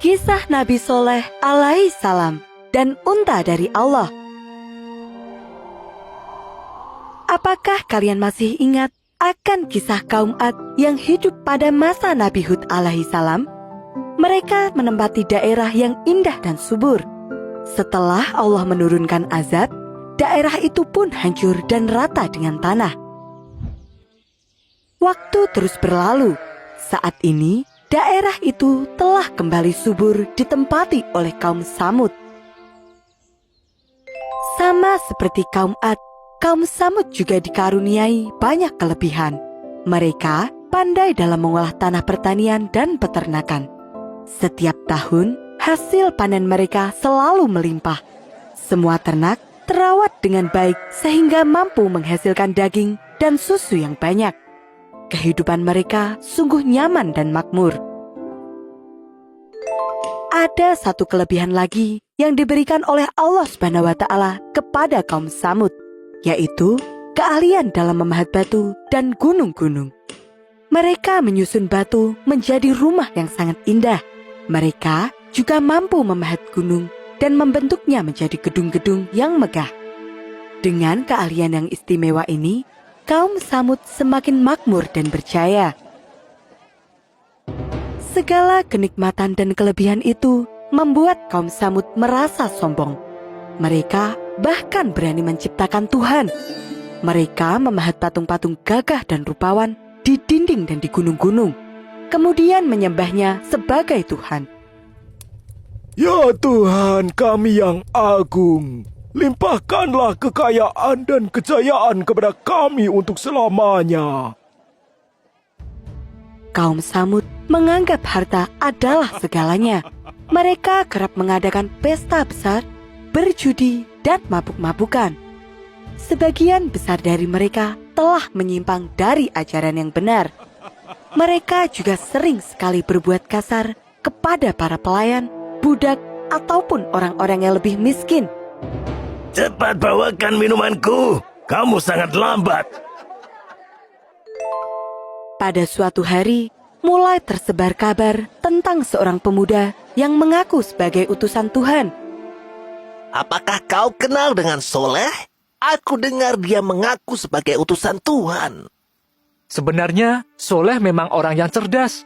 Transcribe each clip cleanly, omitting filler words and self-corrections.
Kisah Nabi Soleh alaihi salam dan unta dari Allah. Apakah kalian masih ingat akan kisah kaum Ad yang hidup pada masa Nabi Hud alaihi salam? Mereka menempati daerah yang indah dan subur. Setelah Allah menurunkan azab, daerah itu pun hancur dan rata dengan tanah. Waktu terus berlalu. Saat ini, daerah itu telah kembali subur ditempati oleh kaum Samud. Sama seperti kaum Ad, kaum Samud juga dikaruniai banyak kelebihan. Mereka pandai dalam mengolah tanah pertanian dan peternakan. Setiap tahun, hasil panen mereka selalu melimpah. Semua ternak terawat dengan baik sehingga mampu menghasilkan daging dan susu yang banyak. Kehidupan mereka sungguh nyaman dan makmur. Ada satu kelebihan lagi yang diberikan oleh Allah SWT kepada kaum Samud, yaitu keahlian dalam memahat batu dan gunung-gunung. Mereka menyusun batu menjadi rumah yang sangat indah. Mereka juga mampu memahat gunung dan membentuknya menjadi gedung-gedung yang megah. Dengan keahlian yang istimewa ini, kaum Samud semakin makmur dan berjaya. Segala kenikmatan dan kelebihan itu membuat kaum Samud merasa sombong. Mereka bahkan berani menciptakan Tuhan. Mereka memahat patung-patung gagah dan rupawan di dinding dan di gunung-gunung, kemudian menyembahnya sebagai Tuhan. Ya Tuhan kami yang agung, limpahkanlah kekayaan dan kejayaan kepada kami untuk selamanya. Kaum Samud menganggap harta adalah segalanya. Mereka kerap mengadakan pesta besar, berjudi, dan mabuk-mabukan. Sebagian besar dari mereka telah menyimpang dari ajaran yang benar. Mereka juga sering sekali berbuat kasar kepada para pelayan, budak, ataupun orang-orang yang lebih miskin. Cepat bawakan minumanku, kamu sangat lambat. Pada suatu hari, mulai tersebar kabar tentang seorang pemuda yang mengaku sebagai utusan Tuhan. Apakah kau kenal dengan Soleh? Aku dengar dia mengaku sebagai utusan Tuhan. Sebenarnya, Soleh memang orang yang cerdas.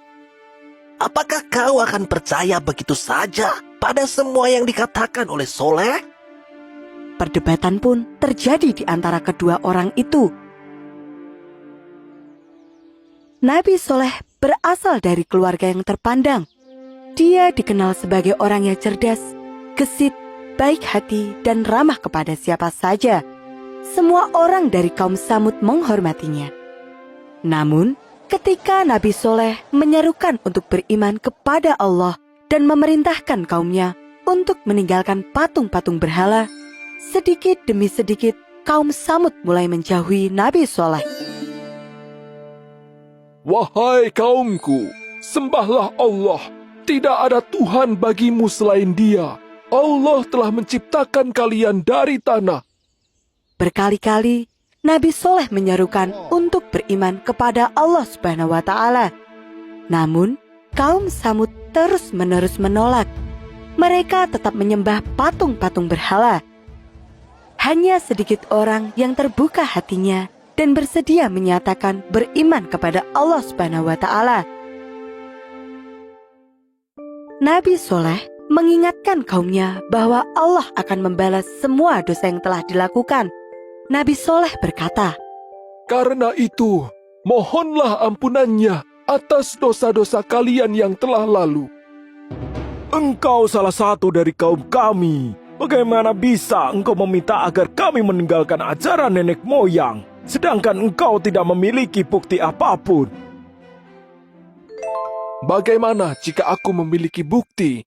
Apakah kau akan percaya begitu saja pada semua yang dikatakan oleh Soleh? Perdebatan pun terjadi di antara kedua orang itu. Nabi Soleh berasal dari keluarga yang terpandang. Dia dikenal sebagai orang yang cerdas, gesit, baik hati, dan ramah kepada siapa saja. Semua orang dari kaum Samud menghormatinya. Namun, ketika Nabi Soleh menyerukan untuk beriman kepada Allah dan memerintahkan kaumnya untuk meninggalkan patung-patung berhala, sedikit demi sedikit kaum Samud mulai menjauhi Nabi Soleh. Wahai kaumku, sembahlah Allah. Tidak ada Tuhan bagimu selain Dia. Allah telah menciptakan kalian dari tanah. Berkali-kali Nabi Soleh menyerukan untuk beriman kepada Allah SWT. Namun, kaum Samud terus-menerus menolak. Mereka tetap menyembah patung-patung berhala. Hanya sedikit orang yang terbuka hatinya dan bersedia menyatakan beriman kepada Allah SWT. Nabi Soleh mengingatkan kaumnya bahwa Allah akan membalas semua dosa yang telah dilakukan. Nabi Soleh berkata, Karena itu, mohonlah ampunannya atas dosa-dosa kalian yang telah lalu. Engkau salah satu dari kaum kami. Bagaimana bisa engkau meminta agar kami meninggalkan ajaran nenek moyang, sedangkan engkau tidak memiliki bukti apapun? Bagaimana jika aku memiliki bukti?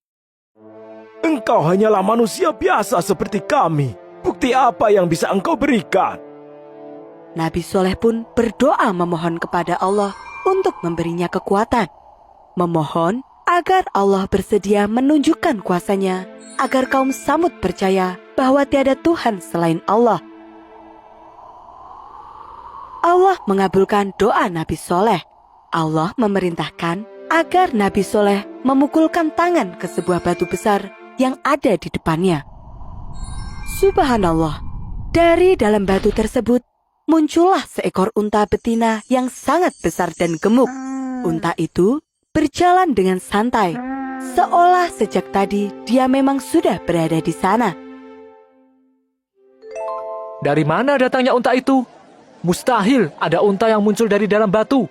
Engkau hanyalah manusia biasa seperti kami. Bukti apa yang bisa engkau berikan? Nabi Soleh pun berdoa memohon kepada Allah untuk memberinya kekuatan. Memohon agar Allah bersedia menunjukkan kuasanya, agar kaum Samud percaya bahwa tiada Tuhan selain Allah. Allah mengabulkan doa Nabi Soleh. Allah memerintahkan agar Nabi Soleh memukulkan tangan ke sebuah batu besar yang ada di depannya. Subhanallah, dari dalam batu tersebut muncullah seekor unta betina yang sangat besar dan gemuk. Unta itu berjalan dengan santai, seolah sejak tadi dia memang sudah berada di sana. Dari mana datangnya unta itu? Mustahil ada unta yang muncul dari dalam batu.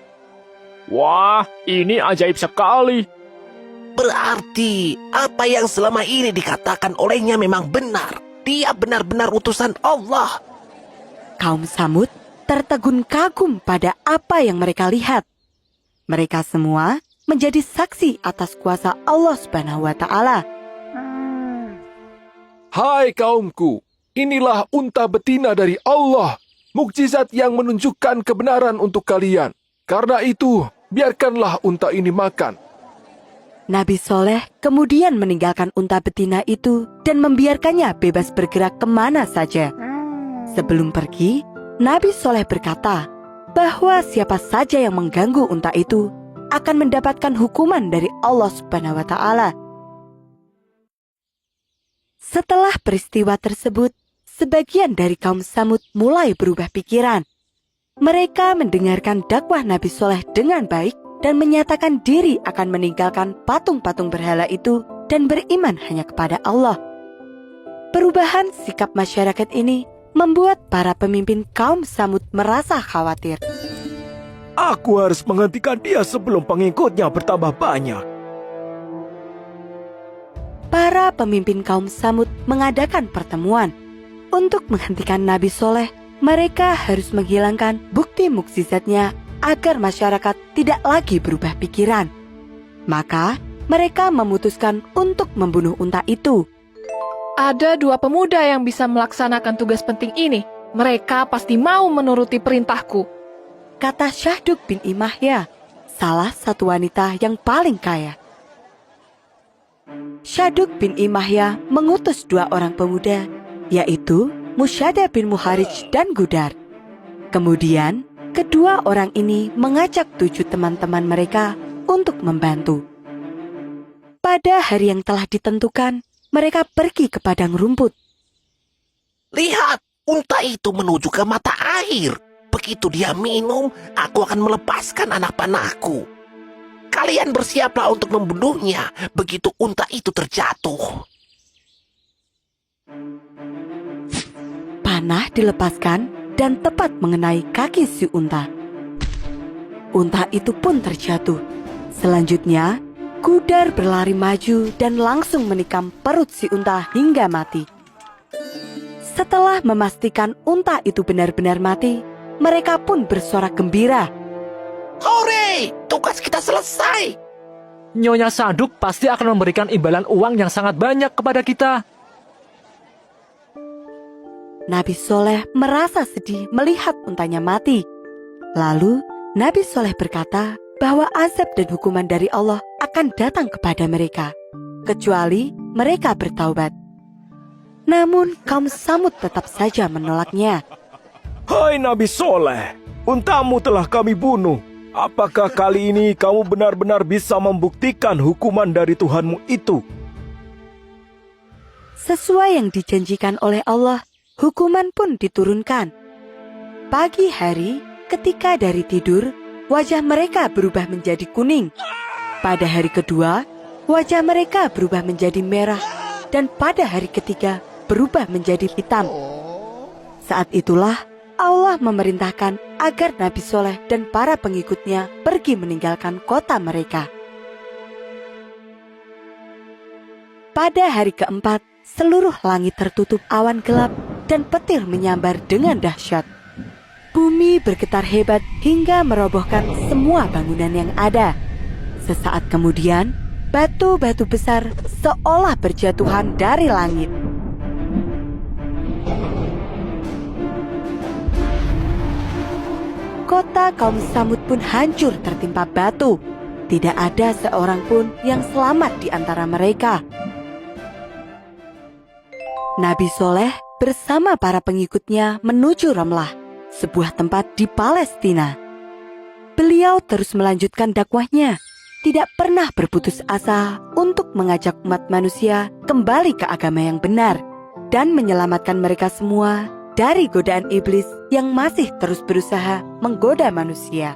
Wah, ini ajaib sekali. Berarti apa yang selama ini dikatakan olehnya memang benar. Dia benar-benar utusan Allah. Kaum Samud tertegun kagum pada apa yang mereka lihat. Mereka semua menjadi saksi atas kuasa Allah Subhanahu wa Ta'ala. Hai kaumku, inilah unta betina dari Allah, mukjizat yang menunjukkan kebenaran untuk kalian. Karena itu, biarkanlah unta ini makan. Nabi Soleh kemudian meninggalkan unta betina itu dan membiarkannya bebas bergerak kemana saja. Sebelum pergi, Nabi Soleh berkata bahwa siapa saja yang mengganggu unta itu akan mendapatkan hukuman dari Allah Subhanahu wa Ta'ala. Setelah peristiwa tersebut, sebagian dari kaum Samud mulai berubah pikiran. Mereka mendengarkan dakwah Nabi Soleh dengan baik dan menyatakan diri akan meninggalkan patung-patung berhala itu dan beriman hanya kepada Allah. Perubahan sikap masyarakat ini membuat para pemimpin kaum Samud merasa khawatir. Aku harus menghentikan dia sebelum pengikutnya bertambah banyak. Para pemimpin kaum Samud mengadakan pertemuan. Untuk menghentikan Nabi Soleh, mereka harus menghilangkan bukti mukjizatnya agar masyarakat tidak lagi berubah pikiran. Maka, mereka memutuskan untuk membunuh unta itu. Ada 2 pemuda yang bisa melaksanakan tugas penting ini. Mereka pasti mau menuruti perintahku. Kata Syahduk bin Imahya, salah satu wanita yang paling kaya. Syahduk bin Imahya mengutus 2 orang pemuda, yaitu Musyada bin Muharij dan Gudar. Kemudian, kedua orang ini mengajak 7 teman-teman mereka untuk membantu. Pada hari yang telah ditentukan, mereka pergi ke padang rumput. Lihat, unta itu menuju ke mata air. Begitu dia minum, aku akan melepaskan anak panahku. Kalian bersiaplah untuk membunuhnya begitu unta itu terjatuh. Panah dilepaskan dan tepat mengenai kaki si unta. Unta itu pun terjatuh. Selanjutnya, Gudar berlari maju dan langsung menikam perut si unta hingga mati. Setelah memastikan unta itu benar-benar mati, mereka pun bersorak gembira. Hore, tugas kita selesai. Nyonya Saduk pasti akan memberikan imbalan uang yang sangat banyak kepada kita. Nabi Soleh merasa sedih melihat untanya mati. Lalu, Nabi Soleh berkata bahwa azab dan hukuman dari Allah akan datang kepada mereka, kecuali mereka bertaubat. Namun, kaum Samud tetap saja menolaknya. Hai Nabi Soleh, untamu telah kami bunuh. Apakah kali ini kamu benar-benar bisa membuktikan hukuman dari Tuhanmu itu? Sesuai yang dijanjikan oleh Allah, hukuman pun diturunkan. Pagi hari, ketika dari tidur, wajah mereka berubah menjadi kuning. Pada hari kedua, wajah mereka berubah menjadi merah. Dan pada hari ketiga, berubah menjadi hitam. Saat itulah Allah memerintahkan agar Nabi Soleh dan para pengikutnya pergi meninggalkan kota mereka. Pada hari keempat, seluruh langit tertutup awan gelap dan petir menyambar dengan dahsyat. Bumi bergetar hebat hingga merobohkan semua bangunan yang ada. Sesaat kemudian, batu-batu besar seolah berjatuhan dari langit. Kota kaum Samud pun hancur tertimpa batu. Tidak ada seorang pun yang selamat di antara mereka. Nabi Soleh bersama para pengikutnya menuju Ramlah, sebuah tempat di Palestina. Beliau terus melanjutkan dakwahnya. tidak pernah berputus asa untuk mengajak umat manusia kembali ke agama yang benar dan menyelamatkan mereka semua dari godaan iblis yang masih terus berusaha menggoda manusia.